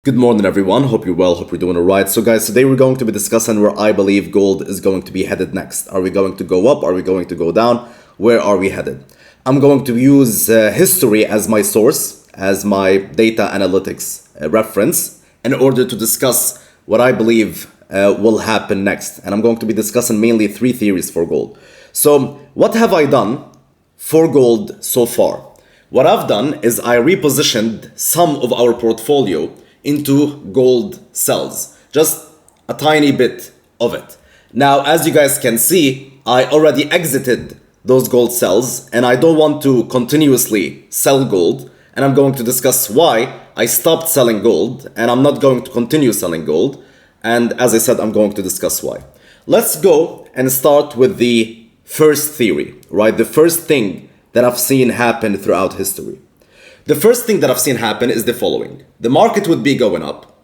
Good morning, everyone. Hope you're well. Hope you're doing all right. So, guys, today we're going to be discussing where I believe gold is going to be headed next. Are we going to go up? Are we going to go down? Where are we headed? I'm going to use history as my source, as my data analytics reference, in order to discuss what I believe will happen next. And I'm going to be discussing mainly three theories for gold. So, what have I done for gold so far? What I've done is I repositioned some of our portfolio into gold cells, just a tiny bit of it. Now, as you guys can see, I already exited those gold cells and I don't want to continuously sell gold, and I'm going to discuss why I stopped selling gold and I'm not going to continue selling gold, and as I said, I'm going to discuss why. Let's go and start with the first theory, right? The first thing that I've seen happen throughout history. The first thing that I've seen happen is the following. The market would be going up,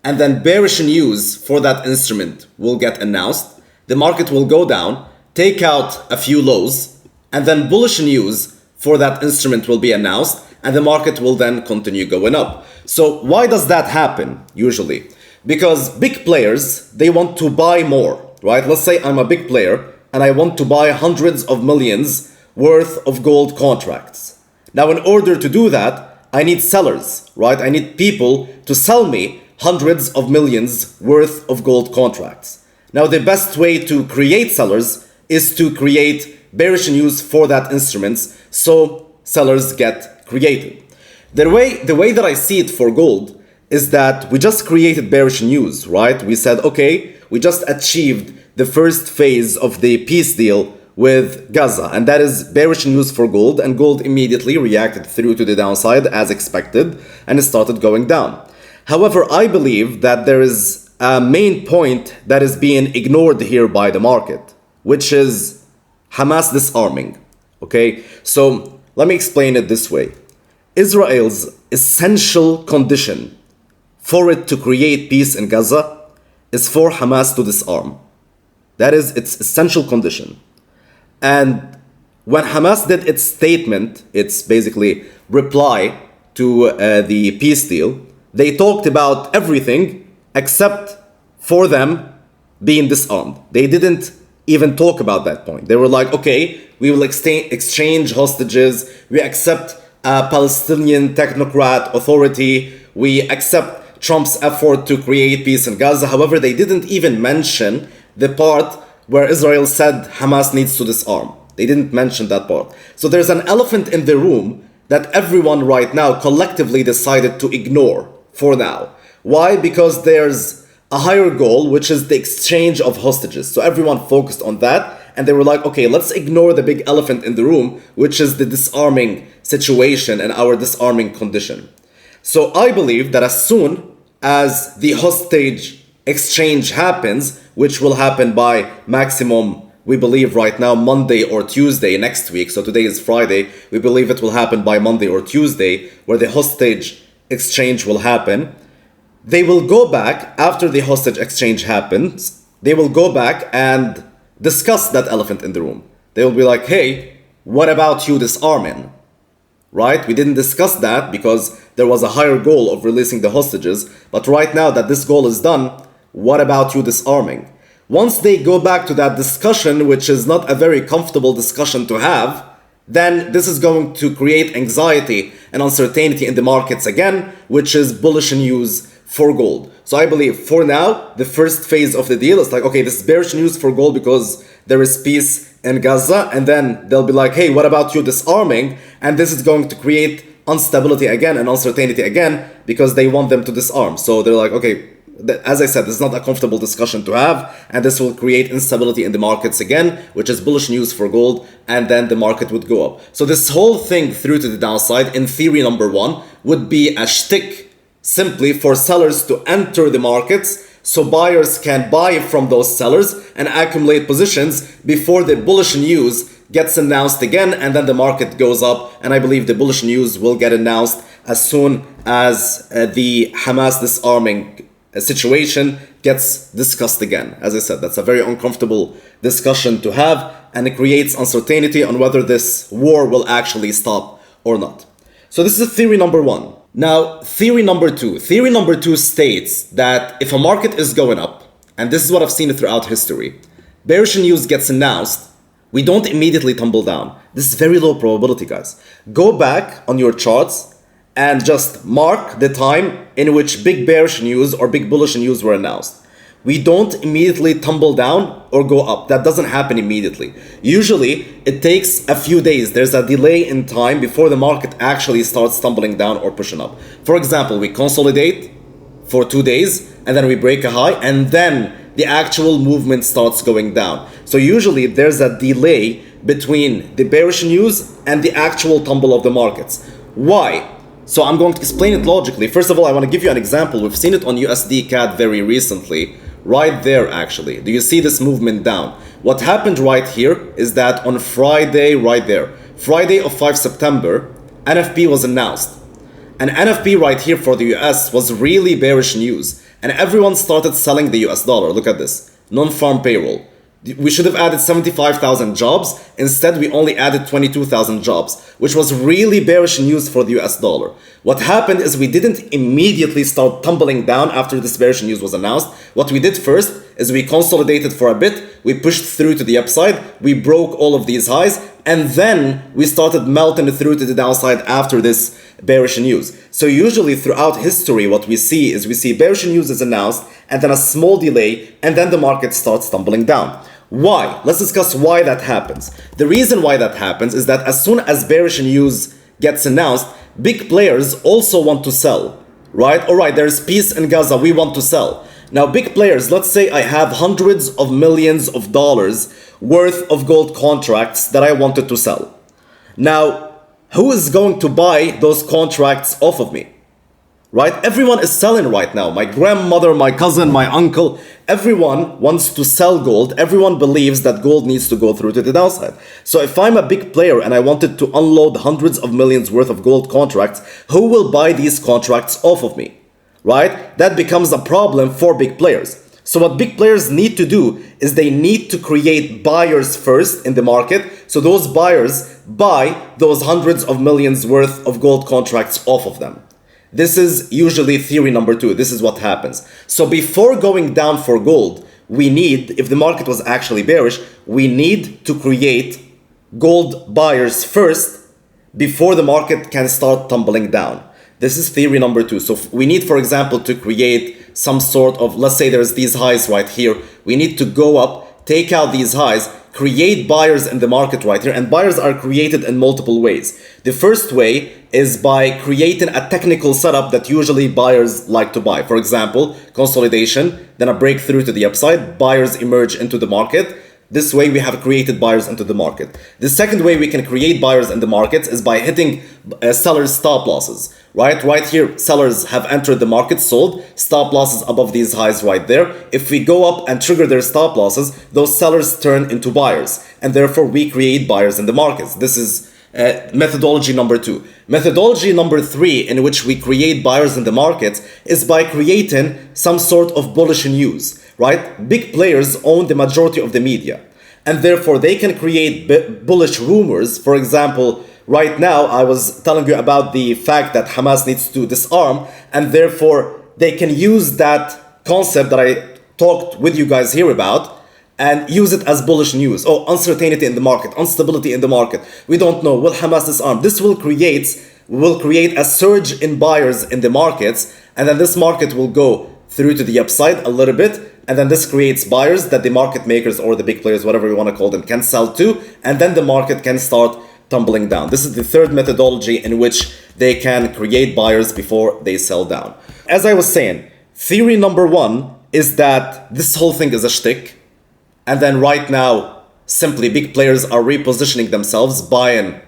and then bearish news for that instrument will get announced. The market will go down, take out a few lows, and then bullish news for that instrument will be announced, and the market will then continue going up. So why does that happen usually? Because big players, they want to buy more, right? Let's say I'm a big player and I want to buy hundreds of millions worth of gold contracts. Now, in order to do that, I need sellers, right? I need people to sell me hundreds of millions worth of gold contracts. Now, the best way to create sellers is to create bearish news for that instruments, so sellers get created. The way that I see it for gold is that we just created bearish news, right? We said, okay, we just achieved the first phase of the peace deal with Gaza, and that is bearish news for gold, and gold immediately reacted through to the downside as expected and it started going down. However, I believe that there is a main point that is being ignored here by the market, which is Hamas disarming. Okay, so let me explain it this way. Israel's essential condition for it to create peace in Gaza is for Hamas to disarm. That is its essential condition. And when Hamas did its statement, its basically reply to the peace deal, they talked about everything except for them being disarmed. They didn't even talk about that point. They were like, okay, we will exchange hostages, we accept a Palestinian technocrat authority, we accept Trump's effort to create peace in Gaza. However, they didn't even mention the part where Israel said Hamas needs to disarm. They didn't mention that part. So there's an elephant in the room that everyone right now collectively decided to ignore for now. Why? Because there's a higher goal, which is the exchange of hostages. So everyone focused on that, and they were like, okay, let's ignore the big elephant in the room, which is the disarming situation and our disarming condition. So I believe that as soon as the hostage exchange happens, which will happen by maximum, we believe right now, Monday or Tuesday next week. So today is Friday. We believe it will happen by Monday or Tuesday, where the hostage exchange will happen. They will go back after the hostage exchange happens. They will go back and discuss that elephant in the room. They will be like, hey, what about you disarming? Right? We didn't discuss that because there was a higher goal of releasing the hostages. But right now that this goal is done, what about you disarming? Once they go back to that discussion, which is not a very comfortable discussion to have, then this is going to create anxiety and uncertainty in the markets again, which is bullish news for gold. So I believe for now, the first phase of the deal is like, okay, this is bearish news for gold because there is peace in Gaza, and then they'll be like, hey, what about you disarming? And this is going to create instability again and uncertainty again because they want them to disarm. So they're like, okay, as I said, this is not a comfortable discussion to have, and this will create instability in the markets again, which is bullish news for gold, and then the market would go up. So this whole thing through to the downside, in theory number one, would be a shtick simply for sellers to enter the markets so buyers can buy from those sellers and accumulate positions before the bullish news gets announced again, and then the market goes up. And I believe the bullish news will get announced as soon as the Hamas disarming situation gets discussed again. As I said, that's a very uncomfortable discussion to have, and it creates uncertainty on whether this war will actually stop or not. So this is theory number one. Now, theory number two. Theory number two states that if a market is going up, and this is what I've seen throughout history, bearish news gets announced, we don't immediately tumble down. This is very low probability, guys. Go back on your charts and just mark the time in which big bearish news or big bullish news were announced. We don't immediately tumble down or go up. That doesn't happen immediately. Usually, it takes a few days. There's a delay in time before the market actually starts tumbling down or pushing up. For example, we consolidate for 2 days and then we break a high and then the actual movement starts going down. So usually there's a delay between the bearish news and the actual tumble of the markets. Why? So I'm going to explain it logically. First of all, I want to give you an example. We've seen it on USD CAD very recently. Right there, actually. Do you see this movement down? What happened right here is that on Friday, right there, Friday of 5 September, NFP was announced. And NFP right here for the US was really bearish news. And everyone started selling the US dollar. Look at this. Non-farm payroll. We should have added 75,000 jobs. Instead, we only added 22,000 jobs, which was really bearish news for the US dollar. What happened is we didn't immediately start tumbling down after this bearish news was announced. What we did first is we consolidated for a bit, we pushed through to the upside, we broke all of these highs, and then we started melting through to the downside after this bearish news. So usually throughout history, what we see is we see bearish news is announced, and then a small delay, and then the market starts tumbling down. Why? Let's discuss why that happens. The reason why that happens is that as soon as bearish news gets announced, big players also want to sell, right? All right, there's peace in Gaza, we want to sell. Now, big players, let's say I have hundreds of millions of dollars worth of gold contracts that I wanted to sell. Now, who is going to buy those contracts off of me? Right? Everyone is selling right now. My grandmother, my cousin, my uncle, everyone wants to sell gold. Everyone believes that gold needs to go through to the downside. So if I'm a big player and I wanted to unload hundreds of millions worth of gold contracts, who will buy these contracts off of me? Right? That becomes a problem for big players. So what big players need to do is they need to create buyers first in the market. So those buyers buy those hundreds of millions worth of gold contracts off of them. This is usually theory number two. This is what happens. So before going down for gold, we need, if the market was actually bearish, we need to create gold buyers first before the market can start tumbling down. This is theory number two. So we need, for example, to create some sort of, let's say there's these highs right here. We need to go up, take out these highs, create buyers in the market right here. And buyers are created in multiple ways. The first way is by creating a technical setup that usually buyers like to buy. For example, consolidation, then a breakthrough to the upside, buyers emerge into the market. This way we have created buyers into the market. The second way we can create buyers in the market is by hitting sellers' stop losses. Right here, sellers have entered the market, sold, stop losses above these highs right there. If we go up and trigger their stop losses, those sellers turn into buyers. And therefore we create buyers in the markets. This is methodology number two. Methodology number three, in which we create buyers in the market, is by creating some sort of bullish news, right? Big players own the majority of the media, and therefore they can create bullish rumors. For example, right now I was telling you about the fact that Hamas needs to disarm, and therefore they can use that concept that I talked with you guys here about and use it as bullish news. Oh, uncertainty in the market, instability in the market. We don't know. Will Hamas disarm? This will create a surge in buyers in the markets, and then this market will go through to the upside a little bit, and then this creates buyers that the market makers or the big players, whatever you want to call them, can sell to, and then the market can start tumbling down. This is the third methodology in which they can create buyers before they sell down. As I was saying, theory number one is that this whole thing is a shtick. And then right now, simply big players are repositioning themselves, buying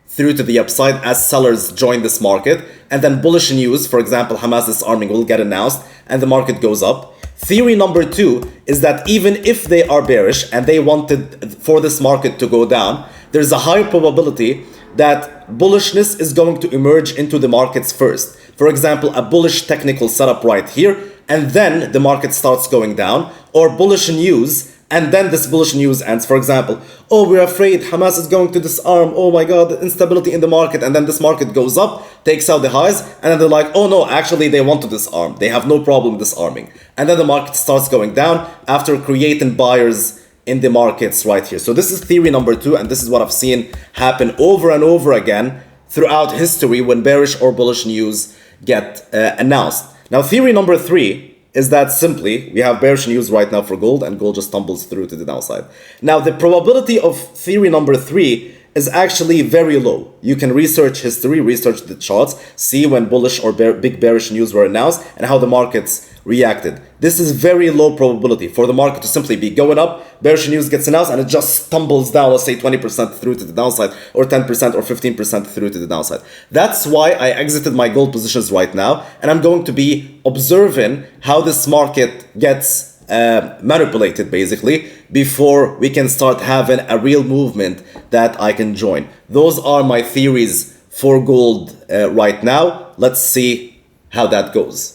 through to the upside as sellers join this market. And then bullish news, for example, Hamas disarming will get announced and the market goes up. Theory number two is that even if they are bearish and they wanted for this market to go down, there's a high probability that bullishness is going to emerge into the markets first. For example, a bullish technical setup right here, and then the market starts going down, or bullish news and then this bullish news ends. For example, oh, we're afraid Hamas is going to disarm. Oh my God, instability in the market. And then this market goes up, takes out the highs, and then they're like, oh no, actually they want to disarm. They have no problem disarming. And then the market starts going down after creating buyers in the markets right here. So this is theory number 2, and this is what I've seen happen over and over again throughout history when bearish or bullish news get announced. Now, theory number 3 is that simply we have bearish news right now for gold, and gold just tumbles through to the downside. Now, the probability of theory number 3 is actually very low. You can research history, research the charts, see when bullish or big bearish news were announced and how the markets reacted. This is very low probability for the market to simply be going up, bearish news gets announced, and it just stumbles down, let's say 20% through to the downside, or 10% or 15% through to the downside. That's why I exited my gold positions right now, and I'm going to be observing how this market gets manipulated basically before we can start having a real movement that I can join. Those are my theories for gold right now. Let's see how that goes.